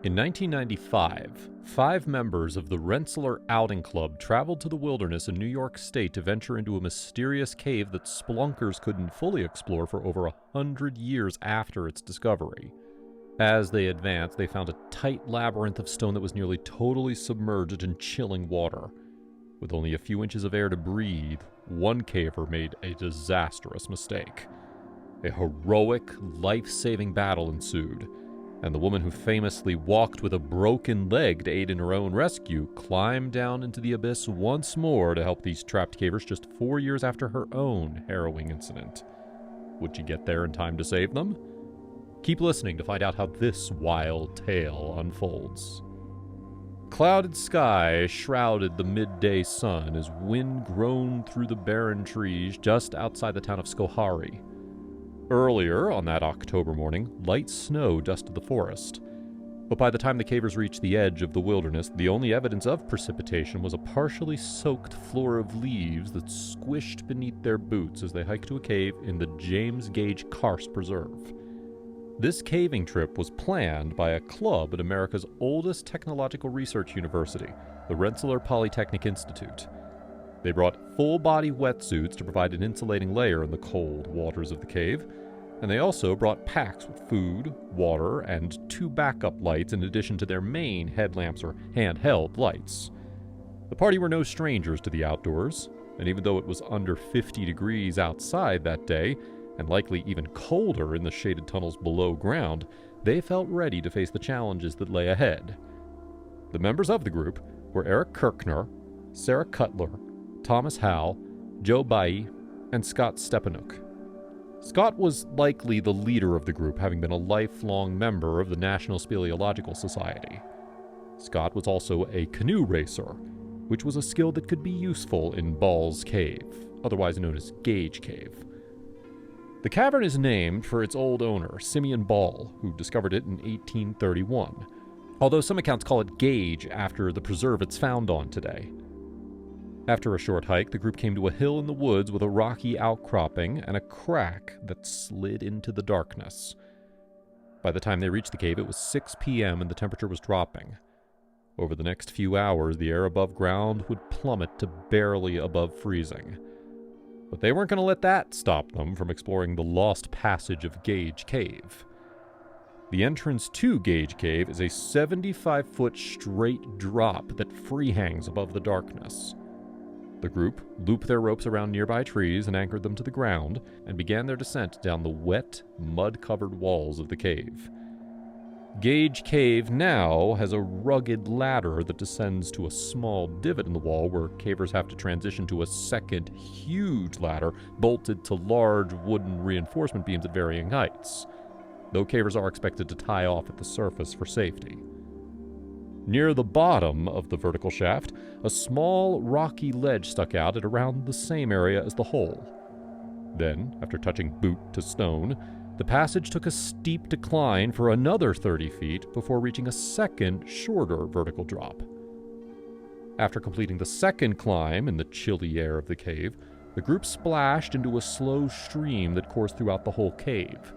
In 1995, 5 members of the Rensselaer Outing Club traveled to the wilderness in New York State to venture into a mysterious cave that spelunkers couldn't fully explore for over 100 years after its discovery. As they advanced, they found a tight labyrinth of stone that was nearly totally submerged in chilling water. With only a few inches of air to breathe, one caver made a disastrous mistake. A heroic, life-saving battle ensued, and the woman who famously walked with a broken leg to aid in her own rescue climbed down into the abyss once more to help these trapped cavers just 4 years after her own harrowing incident. Would she get there in time to save them? Keep listening to find out how this wild tale unfolds. Clouded sky shrouded the midday sun as wind groaned through the barren trees just outside the town of Schoharie. Earlier on that October morning, light snow dusted the forest. But by the time the cavers reached the edge of the wilderness, the only evidence of precipitation was a partially soaked floor of leaves that squished beneath their boots as they hiked to a cave in the James Gage Karst Preserve. This caving trip was planned by a club at America's oldest technological research university, the Rensselaer Polytechnic Institute. They brought full-body wetsuits to provide an insulating layer in the cold waters of the cave, and they also brought packs with food, water, and 2 backup lights in addition to their main headlamps or handheld lights. The party were no strangers to the outdoors, and even though it was under 50 degrees outside that day, and likely even colder in the shaded tunnels below ground, they felt ready to face the challenges that lay ahead. The members of the group were Eric Kirkner, Sarah Cutler, Thomas Howe, Joe Bailly, and Scott Stepanuk. Scott was likely the leader of the group, having been a lifelong member of the National Speleological Society. Scott was also a canoe racer, which was a skill that could be useful in Ball's Cave, otherwise known as Gage Cave. The cavern is named for its old owner, Simeon Ball, who discovered it in 1831, although some accounts call it Gage after the preserve it's found on today. After a short hike, the group came to a hill in the woods with a rocky outcropping and a crack that slid into the darkness. By the time they reached the cave, it was 6 p.m. and the temperature was dropping. Over the next few hours, the air above ground would plummet to barely above freezing. But they weren't going to let that stop them from exploring the lost passage of Gage Cave. The entrance to Gage Cave is a 75-foot straight drop that free-hangs above the darkness. The group looped their ropes around nearby trees and anchored them to the ground, and began their descent down the wet, mud-covered walls of the cave. Gage Cave now has a rugged ladder that descends to a small divot in the wall where cavers have to transition to a second huge ladder bolted to large wooden reinforcement beams at varying heights, though cavers are expected to tie off at the surface for safety. Near the bottom of the vertical shaft, a small rocky ledge stuck out at around the same area as the hole. Then, after touching boot to stone, the passage took a steep decline for another 30 feet before reaching a second, shorter vertical drop. After completing the second climb in the chilly air of the cave, the group splashed into a slow stream that coursed throughout the whole cave.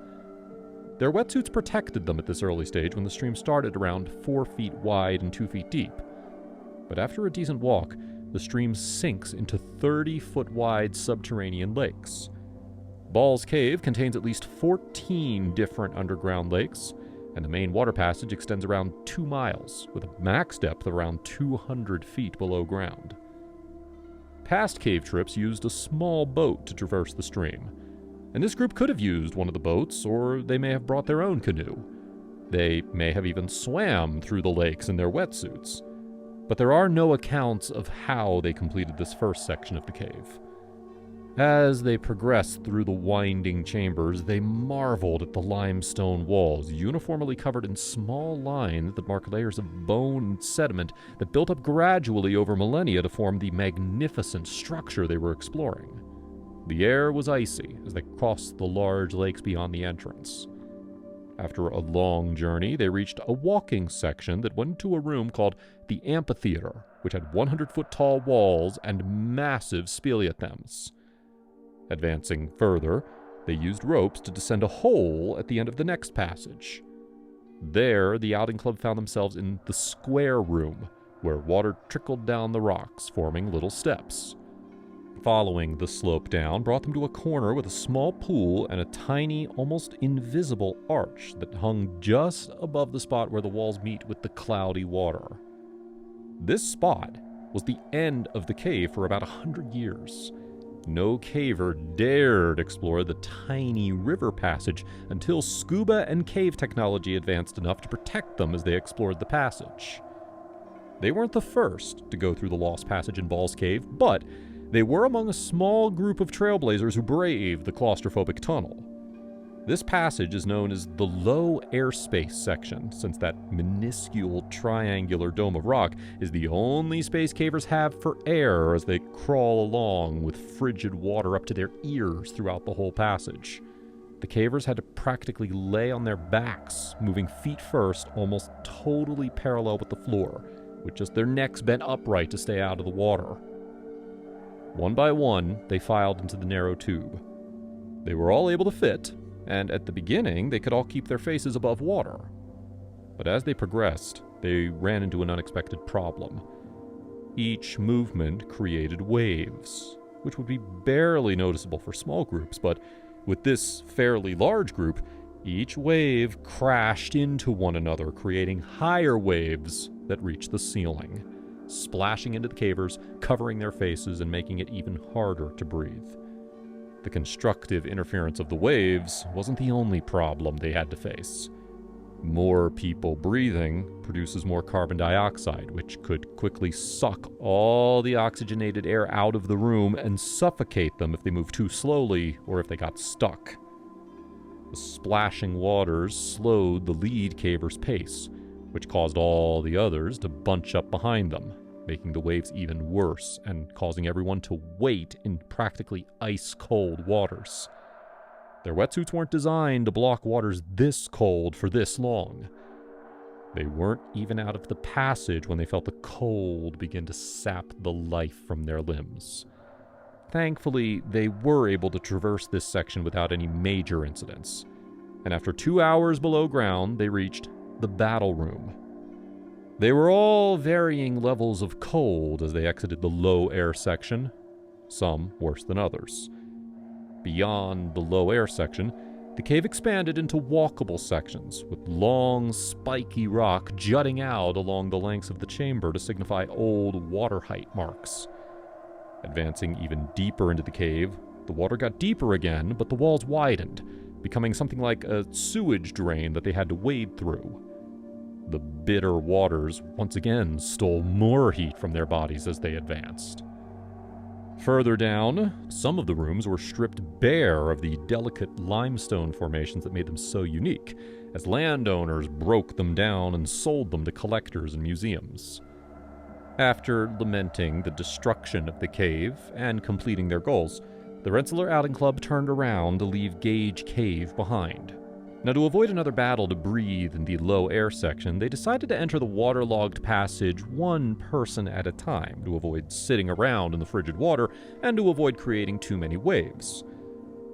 Their wetsuits protected them at this early stage when the stream started around 4 feet wide and 2 feet deep. But after a decent walk, the stream sinks into 30-foot wide subterranean lakes. Ball's Cave contains at least 14 different underground lakes, and the main water passage extends around 2 miles, with a max depth of around 200 feet below ground. Past cave trips used a small boat to traverse the stream, and this group could have used one of the boats, or they may have brought their own canoe. They may have even swam through the lakes in their wetsuits. But there are no accounts of how they completed this first section of the cave. As they progressed through the winding chambers, they marveled at the limestone walls, uniformly covered in small lines that mark layers of bone and sediment that built up gradually over millennia to form the magnificent structure they were exploring. The air was icy as they crossed the large lakes beyond the entrance. After a long journey, they reached a walking section that went to a room called the amphitheater, which had 100-foot-tall walls and massive speleothems. Advancing further, they used ropes to descend a hole at the end of the next passage. There, the outing club found themselves in the square room, where water trickled down the rocks, forming little steps. Following the slope down brought them to a corner with a small pool and a tiny, almost invisible arch that hung just above the spot where the walls meet with the cloudy water. This spot was the end of the cave for about 100 years. No caver dared explore the tiny river passage until scuba and cave technology advanced enough to protect them as they explored the passage. They weren't the first to go through the Lost Passage in Ball's Cave, but they were among a small group of trailblazers who braved the claustrophobic tunnel. This passage is known as the low airspace section, since that minuscule triangular dome of rock is the only space cavers have for air as they crawl along with frigid water up to their ears throughout the whole passage. The cavers had to practically lay on their backs, moving feet first, almost totally parallel with the floor, with just their necks bent upright to stay out of the water. One by one, they filed into the narrow tube. They were all able to fit, and at the beginning, they could all keep their faces above water. But as they progressed, they ran into an unexpected problem. Each movement created waves, which would be barely noticeable for small groups, but with this fairly large group, each wave crashed into one another, creating higher waves that reached the ceiling, splashing into the cavers, covering their faces, and making it even harder to breathe. The constructive interference of the waves wasn't the only problem they had to face. More people breathing produces more carbon dioxide, which could quickly suck all the oxygenated air out of the room and suffocate them if they moved too slowly or if they got stuck. The splashing waters slowed the lead caver's pace, which caused all the others to bunch up behind them, making the waves even worse and causing everyone to wait in practically ice-cold waters. Their wetsuits weren't designed to block waters this cold for this long. They weren't even out of the passage when they felt the cold begin to sap the life from their limbs. Thankfully, they were able to traverse this section without any major incidents, and after 2 hours below ground, they reached the battle room. They were all varying levels of cold as they exited the low air section, some worse than others. Beyond the low air section, the cave expanded into walkable sections, with long, spiky rock jutting out along the lengths of the chamber to signify old water height marks. Advancing even deeper into the cave, the water got deeper again, but the walls widened, becoming something like a sewage drain that they had to wade through. The bitter waters once again stole more heat from their bodies as they advanced. Further down, some of the rooms were stripped bare of the delicate limestone formations that made them so unique, as landowners broke them down and sold them to collectors and museums. After lamenting the destruction of the cave and completing their goals, the Rensselaer Outing Club turned around to leave Gage Cave behind. Now, to avoid another battle to breathe in the low air section, they decided to enter the waterlogged passage one person at a time to avoid sitting around in the frigid water and to avoid creating too many waves.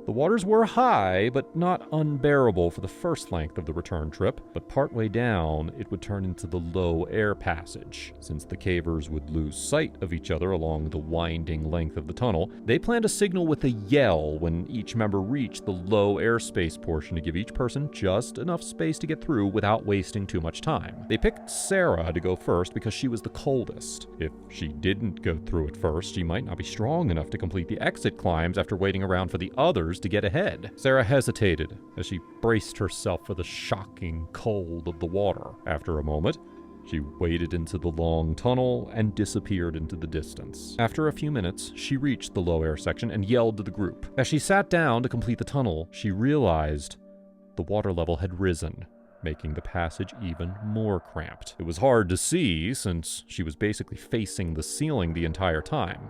The waters were high, but not unbearable for the first length of the return trip, but partway down, it would turn into the low air passage. Since the cavers would lose sight of each other along the winding length of the tunnel, they planned to signal with a yell when each member reached the low airspace portion to give each person just enough space to get through without wasting too much time. They picked Sarah to go first because she was the coldest. If she didn't go through it first, she might not be strong enough to complete the exit climbs after waiting around for the others to get ahead. Sarah hesitated as she braced herself for the shocking cold of the water. After a moment, she waded into the long tunnel and disappeared into the distance. After a few minutes, she reached the low air section and yelled to the group. As she sat down to complete the tunnel, she realized the water level had risen, making the passage even more cramped. It was hard to see since she was basically facing the ceiling the entire time,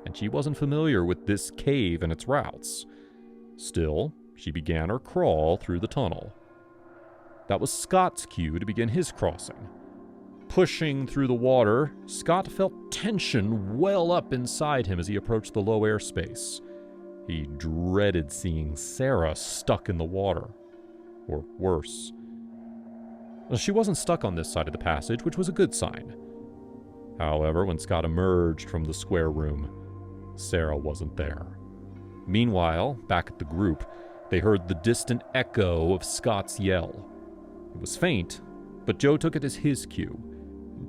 and she wasn't familiar with this cave and its routes. Still, she began her crawl through the tunnel. That was Scott's cue to begin his crossing. Pushing through the water, Scott felt tension well up inside him as he approached the low airspace. He dreaded seeing Sarah stuck in the water, or worse. She wasn't stuck on this side of the passage, which was a good sign. However, when Scott emerged from the square room, Sarah wasn't there. Meanwhile, back at the group, they heard the distant echo of Scott's yell. It was faint, but Joe took it as his cue,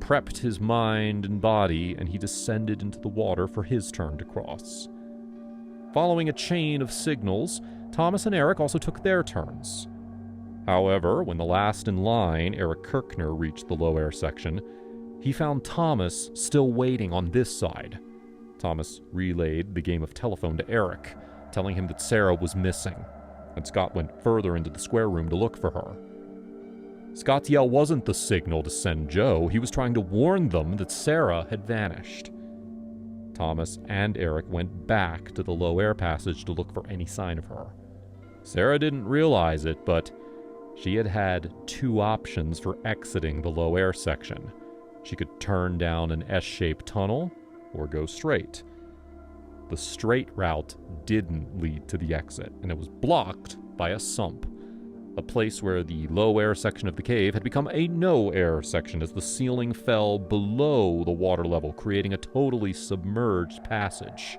prepped his mind and body, and he descended into the water for his turn to cross. Following a chain of signals, Thomas and Eric also took their turns. However, when the last in line, Eric Kirkner, reached the low air section, he found Thomas still waiting on this side. Thomas relayed the game of telephone to Eric, telling him that Sarah was missing, and Scott went further into the square room to look for her. Scott's yell wasn't the signal to send Joe. He was trying to warn them that Sarah had vanished. Thomas and Eric went back to the low air passage to look for any sign of her. Sarah didn't realize it, but she had had two options for exiting the low air section. She could turn down an S-shaped tunnel or go straight. The straight route didn't lead to the exit, and it was blocked by a sump, a place where the low air section of the cave had become a no air section as the ceiling fell below the water level, creating a totally submerged passage.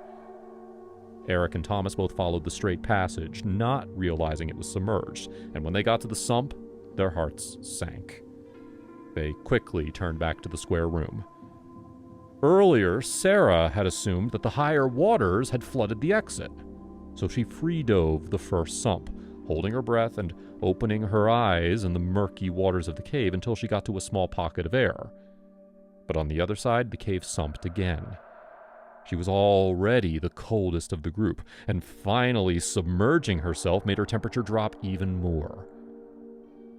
Eric and Thomas both followed the straight passage, not realizing it was submerged, and when they got to the sump, their hearts sank. They quickly turned back to the square room. Earlier, Sarah had assumed that the higher waters had flooded the exit, so she free-dove the first sump, holding her breath and opening her eyes in the murky waters of the cave until she got to a small pocket of air. But on the other side, the cave sumped again. She was already the coldest of the group, and finally submerging herself made her temperature drop even more.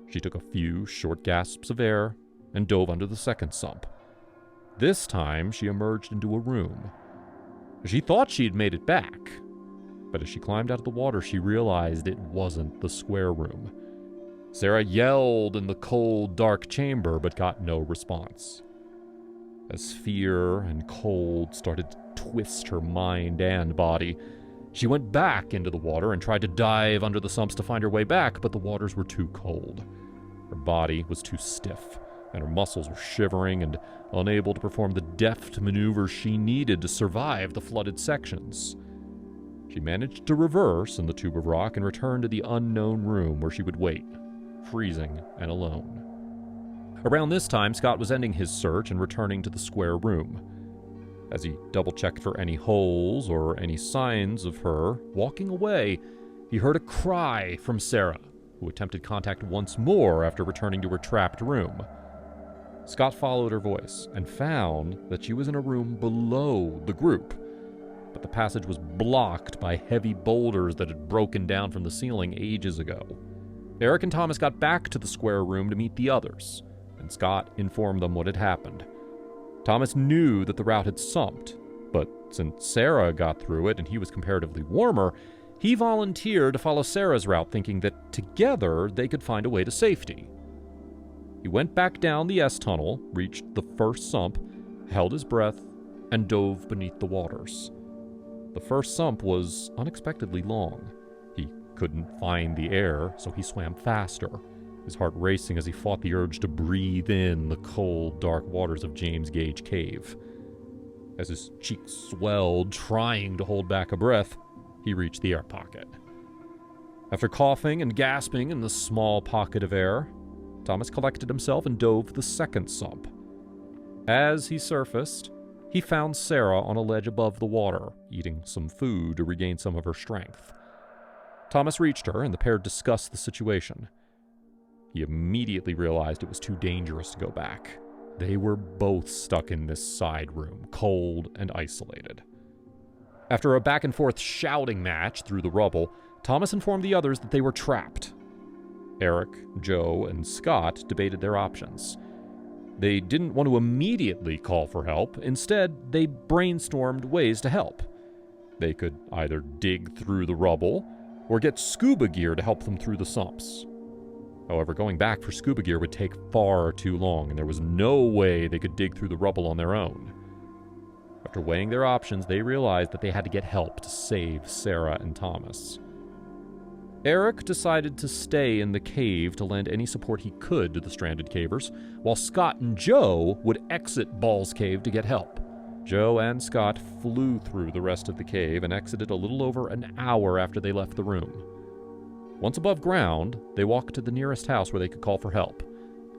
She took a few short gasps of air and dove under the second sump. This time, she emerged into a room. She thought she had made it back, but as she climbed out of the water, she realized it wasn't the square room. Sarah yelled in the cold, dark chamber, but got no response. As fear and cold started to twist her mind and body, she went back into the water and tried to dive under the sumps to find her way back, but the waters were too cold. Her body was too stiff, and her muscles were shivering and unable to perform the deft maneuvers she needed to survive the flooded sections. She managed to reverse in the tube of rock and return to the unknown room where she would wait, freezing and alone. Around this time, Scott was ending his search and returning to the square room. As he double-checked for any holes or any signs of her, walking away, he heard a cry from Sarah, who attempted contact once more after returning to her trapped room. Scott followed her voice and found that she was in a room below the group, but the passage was blocked by heavy boulders that had broken down from the ceiling ages ago. Eric and Thomas got back to the square room to meet the others, and Scott informed them what had happened. Thomas knew that the route had sumped, but since Sarah got through it and he was comparatively warmer, he volunteered to follow Sarah's route, thinking that together they could find a way to safety. He went back down the S-tunnel, reached the first sump, held his breath, and dove beneath the waters. The first sump was unexpectedly long. He couldn't find the air, so he swam faster, his heart racing as he fought the urge to breathe in the cold, dark waters of James Gage Cave. As his cheeks swelled, trying to hold back a breath, he reached the air pocket. After coughing and gasping in the small pocket of air, Thomas collected himself and dove the second sump. As he surfaced, he found Sarah on a ledge above the water, eating some food to regain some of her strength. Thomas reached her, and the pair discussed the situation. He immediately realized it was too dangerous to go back. They were both stuck in this side room, cold and isolated. After a back-and-forth shouting match through the rubble, Thomas informed the others that they were trapped. Eric, Joe, and Scott debated their options. They didn't want to immediately call for help. Instead, they brainstormed ways to help. They could either dig through the rubble or get scuba gear to help them through the sumps. However, going back for scuba gear would take far too long, and there was no way they could dig through the rubble on their own. After weighing their options, they realized that they had to get help to save Sarah and Thomas. Eric decided to stay in the cave to lend any support he could to the stranded cavers, while Scott and Joe would exit Ball's cave to get help. Joe and Scott flew through the rest of the cave and exited a little over an hour after they left the room. Once above ground, they walked to the nearest house where they could call for help,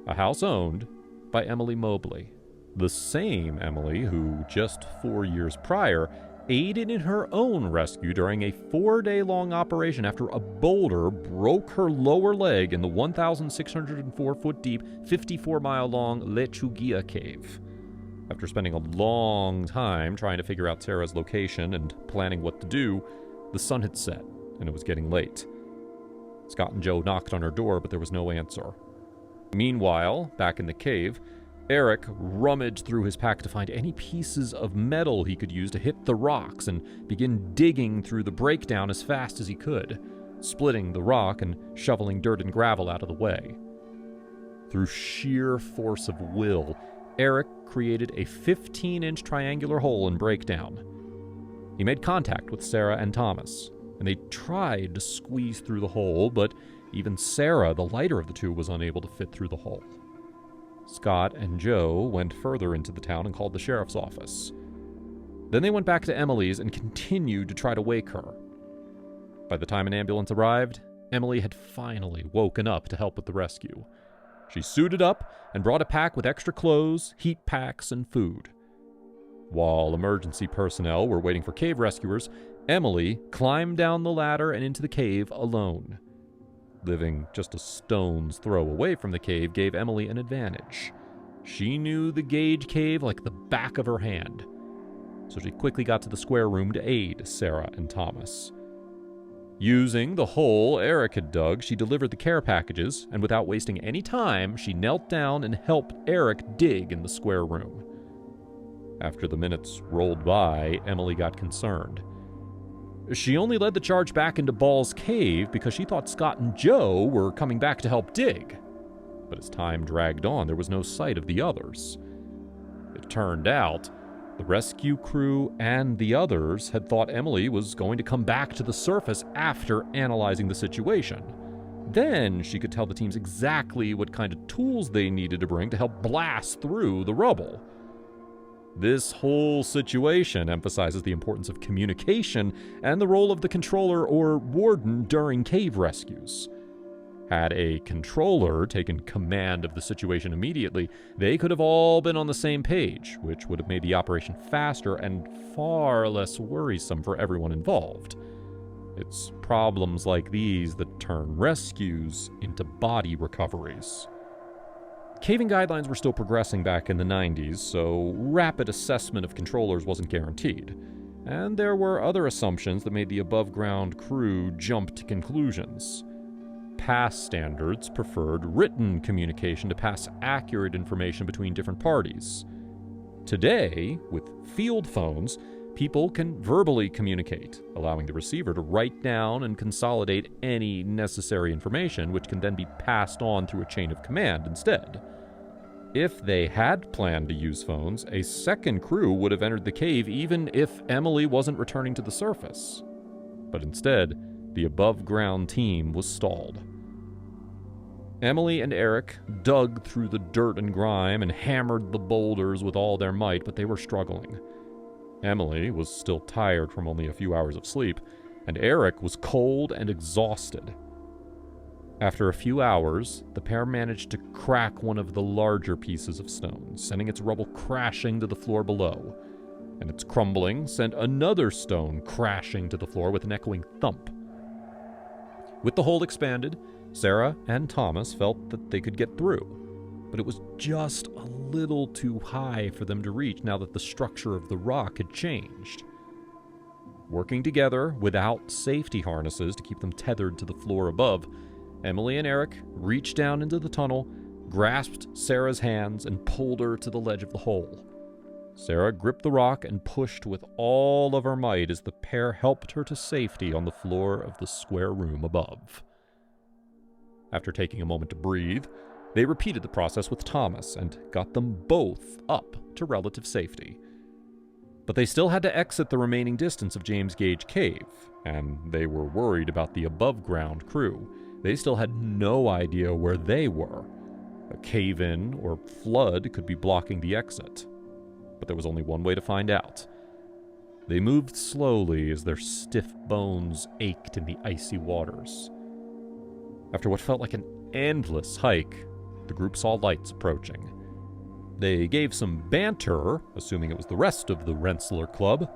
a house owned by Emily Mobley. The same Emily who, just 4 years prior, aided in her own rescue during a 4-day-long operation after a boulder broke her lower leg in the 1,604-foot-deep, 54-mile-long Lechuguilla cave. After spending a long time trying to figure out Sarah's location and planning what to do, the sun had set, and it was getting late. Scott and Joe knocked on her door, but there was no answer. Meanwhile, back in the cave, Eric rummaged through his pack to find any pieces of metal he could use to hit the rocks and begin digging through the breakdown as fast as he could, splitting the rock and shoveling dirt and gravel out of the way. Through sheer force of will, Eric created a 15-inch triangular hole in breakdown. He made contact with Sarah and Thomas, and they tried to squeeze through the hole, but even Sarah, the lighter of the two, was unable to fit through the hole. Scott and Joe went further into the town and called the sheriff's office. Then they went back to Emily's and continued to try to wake her. By the time an ambulance arrived, Emily had finally woken up to help with the rescue. She suited up and brought a pack with extra clothes, heat packs, and food. While emergency personnel were waiting for cave rescuers, Emily climbed down the ladder and into the cave alone. Living just a stone's throw away from the cave gave Emily an advantage. She knew the Gage cave like the back of her hand, so she quickly got to the square room to aid Sarah and Thomas. Using the hole Eric had dug, she delivered the care packages, and without wasting any time, she knelt down and helped Eric dig in the square room. After the minutes rolled by, Emily got concerned. She only led the charge back into Ball's cave because she thought Scott and Joe were coming back to help dig. But as time dragged on, there was no sight of the others. It turned out the rescue crew and the others had thought Emily was going to come back to the surface after analyzing the situation. Then she could tell the teams exactly what kind of tools they needed to bring to help blast through the rubble. This whole situation emphasizes the importance of communication and the role of the controller or warden during cave rescues. Had a controller taken command of the situation immediately, they could have all been on the same page, which would have made the operation faster and far less worrisome for everyone involved. It's problems like these that turn rescues into body recoveries. Caving guidelines were still progressing back in the 90s, so rapid assessment of controllers wasn't guaranteed. And there were other assumptions that made the above-ground crew jump to conclusions. Past standards preferred written communication to pass accurate information between different parties. Today, with field phones, people can verbally communicate, allowing the receiver to write down and consolidate any necessary information, which can then be passed on through a chain of command instead. If they had planned to use phones, a second crew would have entered the cave even if Emily wasn't returning to the surface. But instead, the above-ground team was stalled. Emily and Eric dug through the dirt and grime and hammered the boulders with all their might, but they were struggling. Emily was still tired from only a few hours of sleep, and Eric was cold and exhausted. After a few hours, the pair managed to crack one of the larger pieces of stone, sending its rubble crashing to the floor below, and its crumbling sent another stone crashing to the floor with an echoing thump. With the hole expanded, Sarah and Thomas felt that they could get through, but it was just a little too high for them to reach now that the structure of the rock had changed. Working together without safety harnesses to keep them tethered to the floor above, Emily and Eric reached down into the tunnel, grasped Sarah's hands, and pulled her to the ledge of the hole. Sarah gripped the rock and pushed with all of her might as the pair helped her to safety on the floor of the square room above. After taking a moment to breathe, they repeated the process with Thomas and got them both up to relative safety. But they still had to exit the remaining distance of James Gage Cave, and they were worried about the above-ground crew. They still had no idea where they were. A cave-in or flood could be blocking the exit. But there was only one way to find out. They moved slowly as their stiff bones ached in the icy waters. After what felt like an endless hike, the group saw lights approaching. They gave some banter, assuming it was the rest of the Rensselaer Club,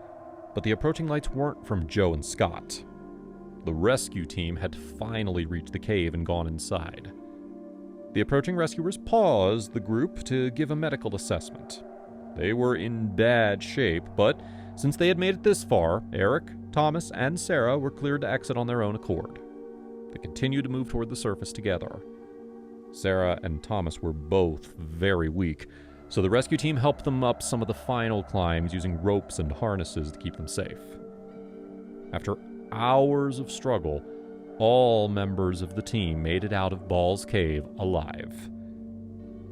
but the approaching lights weren't from Joe and Scott. The rescue team had finally reached the cave and gone inside. The approaching rescuers paused the group to give a medical assessment. They were in bad shape, but since they had made it this far, Eric, Thomas, and Sarah were cleared to exit on their own accord. They continued to move toward the surface together. Sarah and Thomas were both very weak, so the rescue team helped them up some of the final climbs using ropes and harnesses to keep them safe. After hours of struggle, all members of the team made it out of Ball's Cave alive.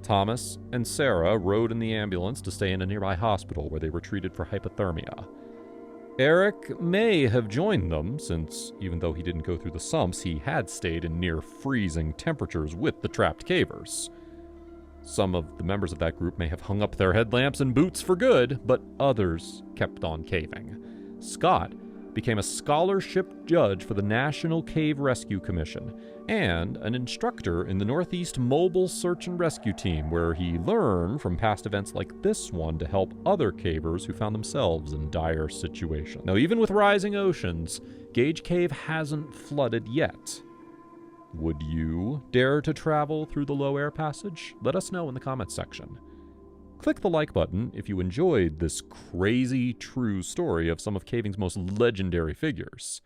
Thomas and Sarah rode in the ambulance to stay in a nearby hospital where they were treated for hypothermia. Eric may have joined them, since even though he didn't go through the sumps, he had stayed in near freezing temperatures with the trapped cavers. Some of the members of that group may have hung up their headlamps and boots for good, but others kept on caving. Scott became a scholarship judge for the National Cave Rescue Commission and an instructor in the Northeast Mobile Search and Rescue Team, where he learned from past events like this one to help other cavers who found themselves in dire situations. Now, even with rising oceans, Gage Cave hasn't flooded yet. Would you dare to travel through the low air passage? Let us know in the comments section. Click the like button if you enjoyed this crazy true story of some of caving's most legendary figures.